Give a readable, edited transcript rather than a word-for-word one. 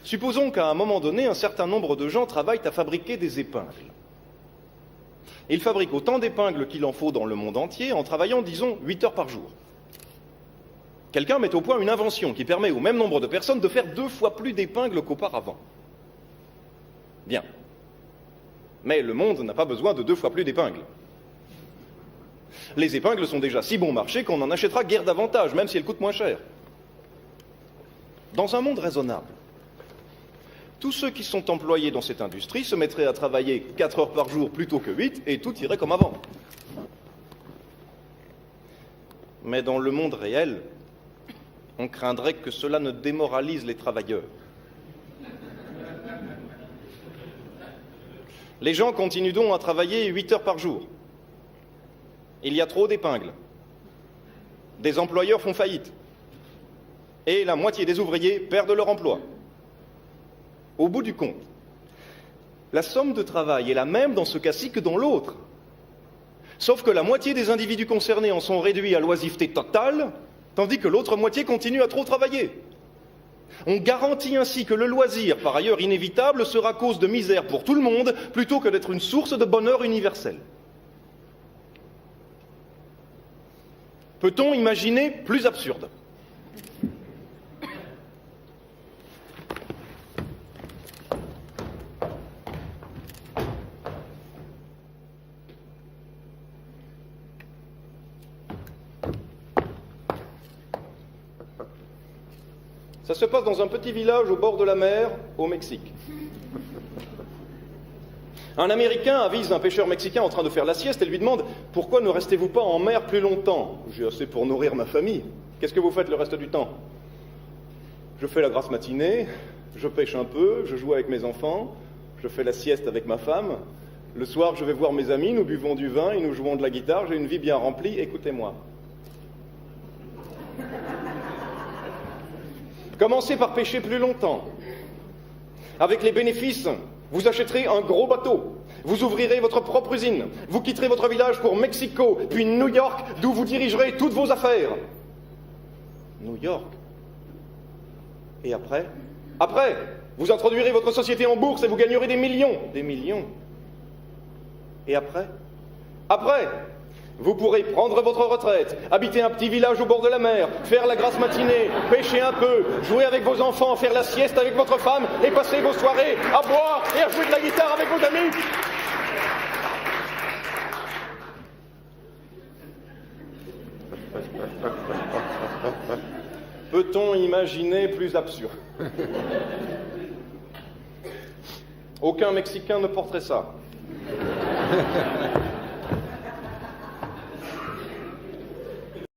Supposons qu'à un moment donné, un certain nombre de gens travaillent à fabriquer des épingles. Et ils fabriquent autant d'épingles qu'il en faut dans le monde entier en travaillant, disons, 8 heures par jour. Quelqu'un met au point une invention qui permet au même nombre de personnes de faire 2 fois plus d'épingles qu'auparavant. Bien. Mais le monde n'a pas besoin de 2 fois plus d'épingles. Les épingles sont déjà si bon marché qu'on en achètera guère davantage, même si elles coûtent moins cher. Dans un monde raisonnable, tous ceux qui sont employés dans cette industrie se mettraient à travailler 4 heures par jour plutôt que 8 et tout irait comme avant. Mais dans le monde réel, on craindrait que cela ne démoralise les travailleurs. Les gens continuent donc à travailler 8 heures par jour. Il y a trop d'épingles. Des employeurs font faillite. Et la moitié des ouvriers perdent leur emploi. Au bout du compte, la somme de travail est la même dans ce cas-ci que dans l'autre. Sauf que la moitié des individus concernés en sont réduits à l'oisiveté totale, tandis que l'autre moitié continue à trop travailler. On garantit ainsi que le loisir, par ailleurs inévitable, sera cause de misère pour tout le monde, plutôt que d'être une source de bonheur universel. Peut-on imaginer plus absurde ? Ça se passe dans un petit village au bord de la mer, au Mexique. Un Américain avise un pêcheur mexicain en train de faire la sieste et lui demande « Pourquoi ne restez-vous pas en mer plus longtemps ? J'ai assez pour nourrir ma famille. Qu'est-ce que vous faites le reste du temps ? Je fais la grasse matinée, je pêche un peu, je joue avec mes enfants, je fais la sieste avec ma femme. Le soir, je vais voir mes amis, nous buvons du vin et nous jouons de la guitare. J'ai une vie bien remplie, écoutez-moi. » Commencez par pêcher plus longtemps. Avec les bénéfices, vous achèterez un gros bateau. Vous ouvrirez votre propre usine. Vous quitterez votre village pour Mexico, puis New York, d'où vous dirigerez toutes vos affaires. New York. Et après ? Après, vous introduirez votre société en bourse et vous gagnerez des millions. Des millions. Et après ? Après, vous pourrez prendre votre retraite, habiter un petit village au bord de la mer, faire la grasse matinée, pêcher un peu, jouer avec vos enfants, faire la sieste avec votre femme et passer vos soirées à boire et à jouer de la guitare avec vos amis. Peut-on imaginer plus absurde ? Aucun Mexicain ne porterait ça.